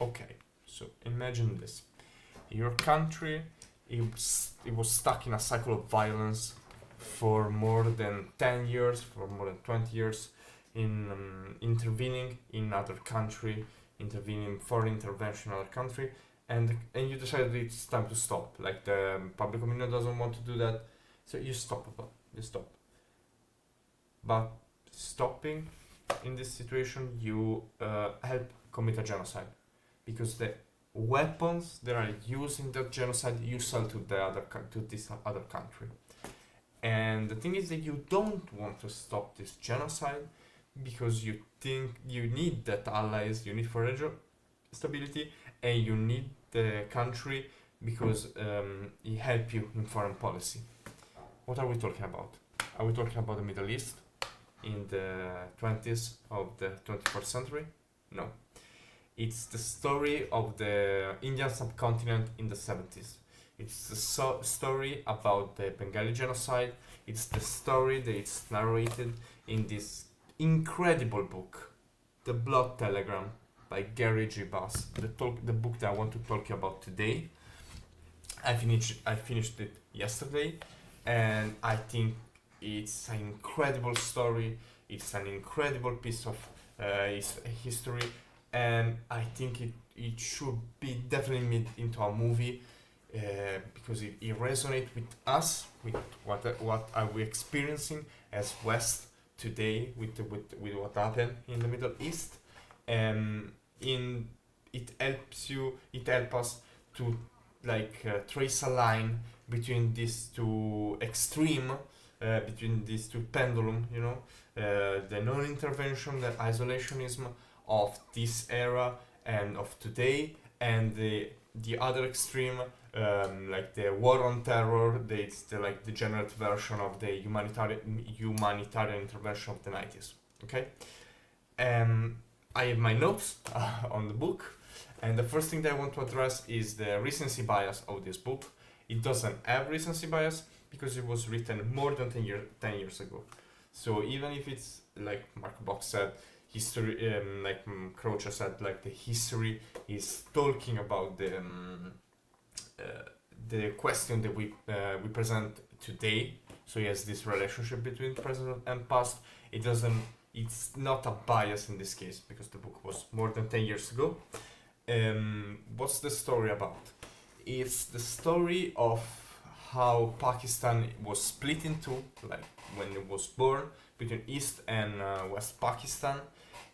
Okay, so imagine this. Your country, it was stuck in a cycle of violence for more than 10 years, for more than 20 years, in intervening in other country, intervening foreign intervention in other country, and you decided it's time to stop. Like the public opinion doesn't want to do that, so you stop. You stop. But stopping in this situation, you help commit a genocide, because the weapons that are used in that genocide you sell to to this other country. And the thing is that you don't want to stop this genocide because you think you need that allies, you need for regional stability, and you need the country because it help you in foreign policy. What are we talking about? Are we talking about the Middle East in the 20s of the 21st century? No. It's the story of the Indian subcontinent in the 70s. It's the story about the Bengali genocide. It's the story that it's narrated in this incredible book, The Blood Telegram by Gary G. Bass, the book that I want to talk about today. I finished it yesterday, and I think it's an incredible story. It's an incredible piece of history, and I think it should be definitely made into a movie because it resonates with us, with what are we experiencing as West today with what happened in the Middle East. It helps us to trace a line between these two extreme, between these two pendulum, the non-intervention, the isolationism of this era and of today, and the other extreme, like the war on terror. It's the degenerate version of the humanitarian intervention of the 90s. Okay, I have my notes on the book, and the first thing that I want to address is the recency bias of this book. It doesn't have recency bias because it was written more than 10 years ago. So even if it's like Mark Box said, history, Croce said, the history is talking about the question that we present today. So yes, this relationship between present and past. It's not a bias in this case because the book was more than 10 years ago. What's the story about? It's the story of how Pakistan was split in two, like when it was born, between East and West Pakistan.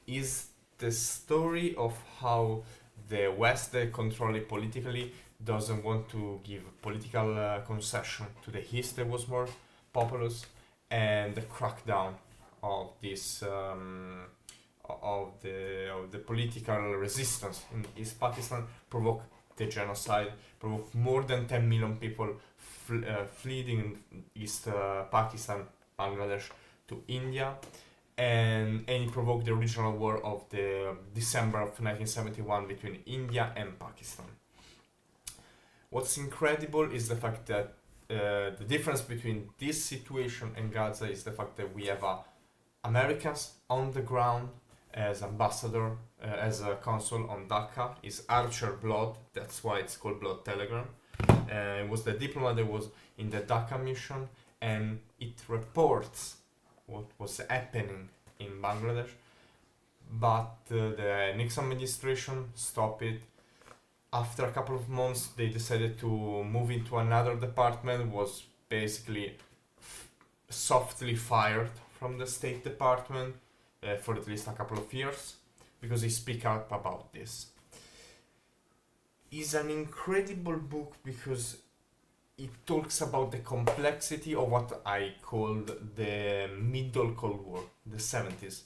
Is the story of how the West, that control it politically, doesn't want to give political concession to the East that was more populous, and the crackdown of this of the political resistance in East Pakistan provoked the genocide, provoked more than 10 million people fleeing East Pakistan, Bangladesh, to India, and it provoked the original war of the December of 1971 between India and Pakistan. What's incredible is the fact that the difference between this situation and Gaza is the fact that we have Americans on the ground as ambassador, as a consul on Dhaka, is Archer Blood. That's why it's called Blood Telegram. It was the diplomat that was in the Dhaka mission, and it reports what was happening in Bangladesh. But the Nixon administration stopped it. After a couple of months, they decided to move into another department. Was basically softly fired from the State Department for at least a couple of years because he speak up about this. It's an incredible book because it talks about the complexity of what I called the middle Cold War, the 70s.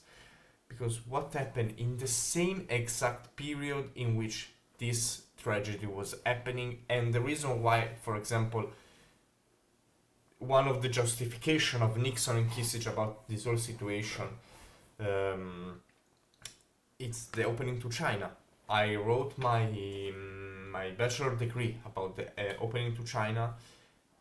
Because what happened in the same exact period in which this tragedy was happening, and the reason why, for example, one of the justification of Nixon and Kissinger about this whole situation, it's the opening to China. I wrote my bachelor degree about the opening to China,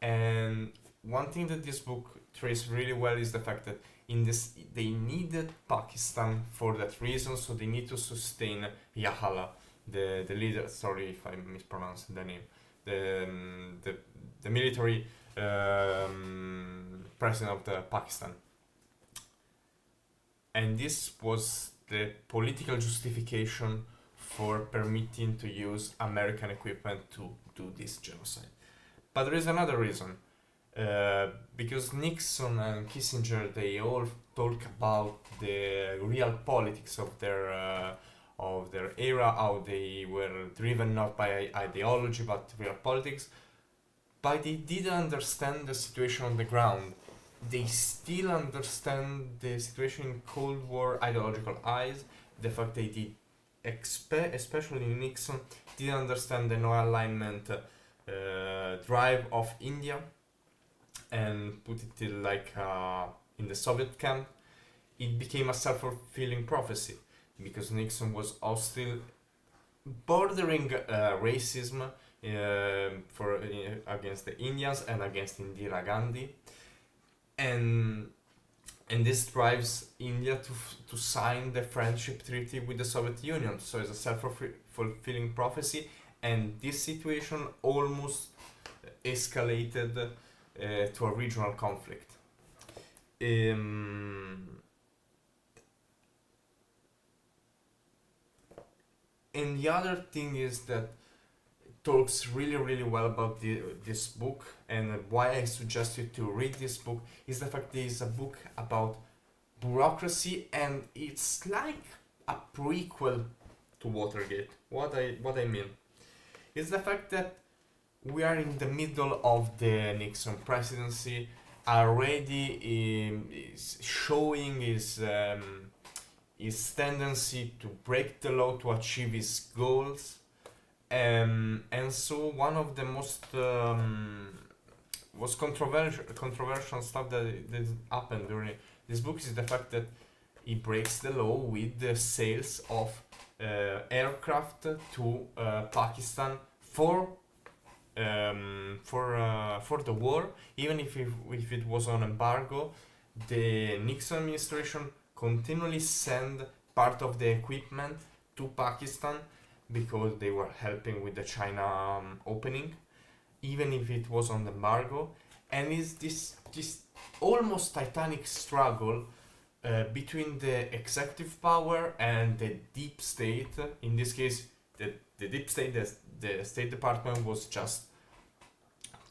and one thing that this book traces really well is the fact that in this they needed Pakistan for that reason, so they need to sustain Yahala, the leader. Sorry if I mispronounced the name. The military president of the Pakistan, and this was the political justification for permitting to use American equipment to do this genocide. But there is another reason. Because Nixon and Kissinger, they all talk about the real politics of their era, how they were driven not by ideology but real politics. But they didn't understand the situation on the ground. They still understand the situation in Cold War ideological eyes. The fact they did, especially Nixon, didn't understand the no alignment drive of India and put it till like in the Soviet camp. It became a self-fulfilling prophecy because Nixon was hostile, bordering racism against the Indians and against Indira Gandhi, and this drives India to sign the friendship treaty with the Soviet Union. So it's a self-fulfilling prophecy, and this situation almost escalated to a regional conflict. And the other thing is that talks really well about this book, and why I suggest you to read this book is the fact that it's a book about bureaucracy, and it's like a prequel to Watergate. What I mean is the fact that we are in the middle of the Nixon presidency, already is showing his tendency to break the law to achieve his goals. And so one of the most was controversial stuff that happened during this book is the fact that he breaks the law with the sales of aircraft to Pakistan for the war, even if it was on embargo. The Nixon administration continually sent part of the equipment to Pakistan because they were helping with the China opening, even if it was on embargo. And it's this almost titanic struggle between the executive power and the deep state. In this case, the deep state, the State Department was just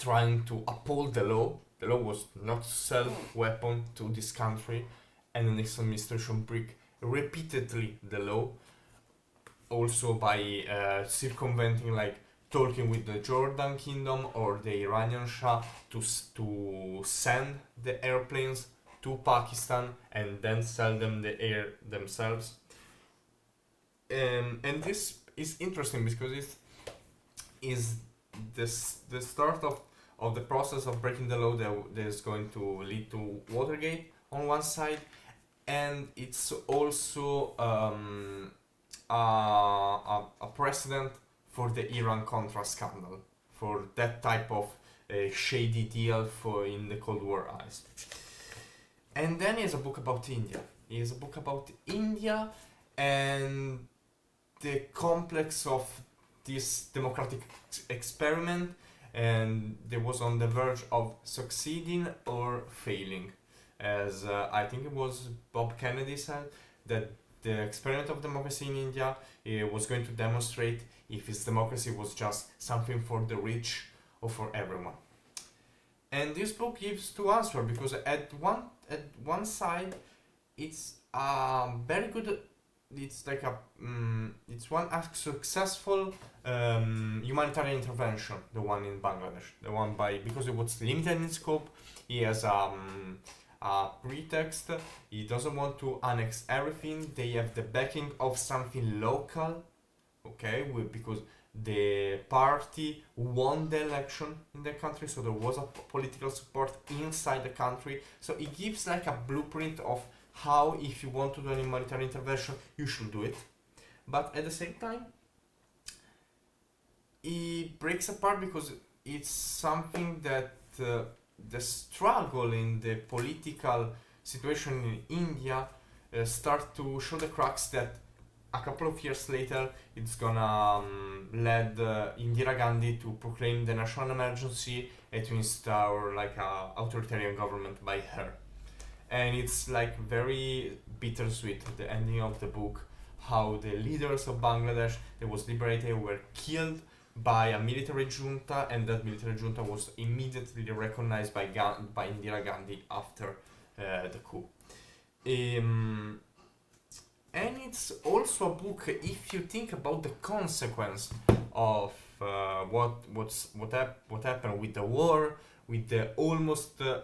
trying to uphold the law. The law was not to sell weapons to this country, and the Nixon administration break repeatedly the law, also by circumventing, like talking with the Jordan Kingdom or the Iranian Shah to send the airplanes to Pakistan and then sell them the air themselves. And this is interesting because it is the start of the process of breaking the law that is going to lead to Watergate on one side, and it's also a precedent for the Iran-Contra scandal, for that type of shady deal for in the Cold War eyes. And then is a book about India. It's a book about India and the complex of this democratic experiment, and they was on the verge of succeeding or failing. As I think it was Bob Kennedy said, that the experiment of democracy in India was going to demonstrate if its democracy was just something for the rich or for everyone. And this book gives two answers, because at one side it's very good. It's like it's one successful humanitarian intervention, the one in Bangladesh, the one because it was limited in scope. He has a pretext. He doesn't want to annex everything. They have the backing of something local, okay, because the party won the election in the country, so there was a political support inside the country. So it gives like a blueprint of how, if you want to do an humanitarian intervention, you should do it. But at the same time, it breaks apart because it's something that the struggle in the political situation in India start to show the cracks that a couple of years later, it's gonna lead Indira Gandhi to proclaim the national emergency and to install like a authoritarian government by her. And it's like very bittersweet, the ending of the book, how the leaders of Bangladesh that was liberated were killed by a military junta, and that military junta was immediately recognized by Indira Gandhi after the coup. And it's also a book, if you think about the consequence of what happened with the war, with the almost the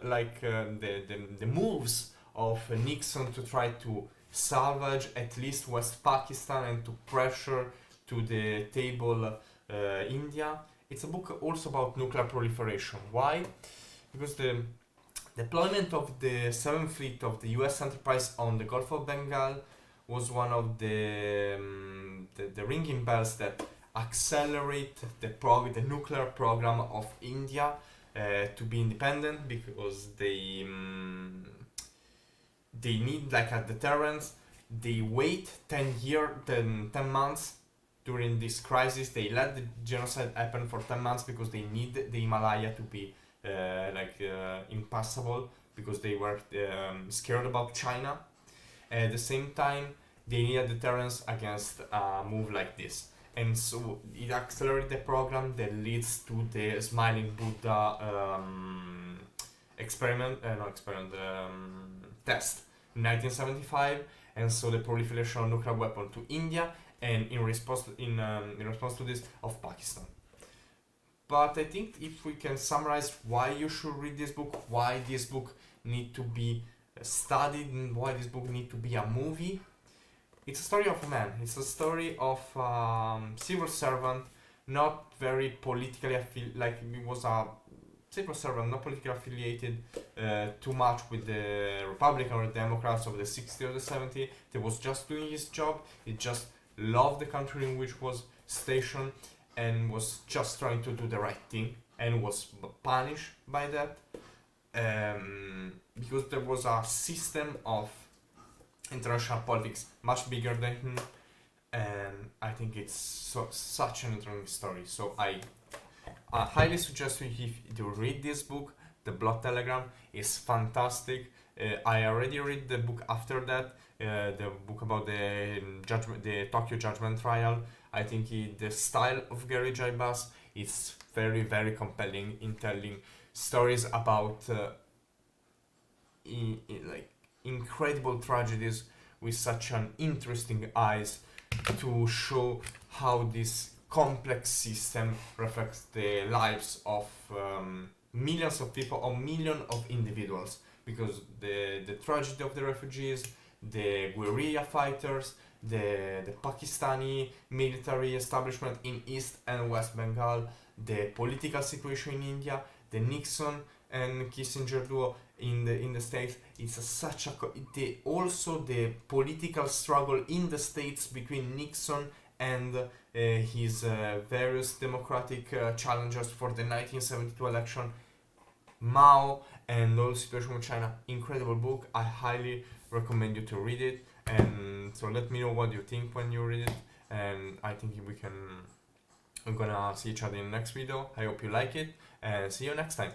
moves of Nixon to try to salvage at least West Pakistan and to pressure to the table India. It's a book also about nuclear proliferation. Why? Because the deployment of the 7th Fleet of the US Enterprise on the Gulf of Bengal was one of the ringing bells that accelerate the nuclear program of India to be independent, because they need like a deterrence. They wait 10 months during this crisis. They let the genocide happen for 10 months because they need the Himalaya to be impassable, because they were scared about China. At the same time, they need a deterrence against a move like this. And so it accelerates the program that leads to the Smiling Buddha test in 1975, and so the proliferation of nuclear weapon to India, and in response to this of Pakistan. But I think if we can summarize why you should read this book, why this book need to be studied, and why this book need to be a movie, it's a story of a man. It's a story of civil servant, not very politically he was a civil servant, not politically affiliated too much with the Republican or Democrats of the 60s or the 70s. He was just doing his job. He just loved the country in which was stationed and was just trying to do the right thing, and was punished by that because there was a system of international politics much bigger than him. And I think it's such an interesting story. So I highly suggest you to read this book. The Blood Telegram is fantastic. I already read the book after that, the book about the Tokyo Judgment Trial. I think the style of Gary Jaibas is very, very compelling in telling stories about incredible tragedies with such an interesting eyes, to show how this complex system reflects the lives of millions of people, or millions of individuals, because the tragedy of the refugees, the guerrilla fighters, the Pakistani military establishment in East and West Bengal, the political situation in India, the Nixon and Kissinger duo in the States. It's also the political struggle in the States between Nixon and his various democratic challengers for the 1972 election, Mao, and all the situation with China. Incredible book. I highly recommend you to read it. And so let me know what you think when you read it. And I think we're gonna see each other in the next video. I hope you like it, and see you next time.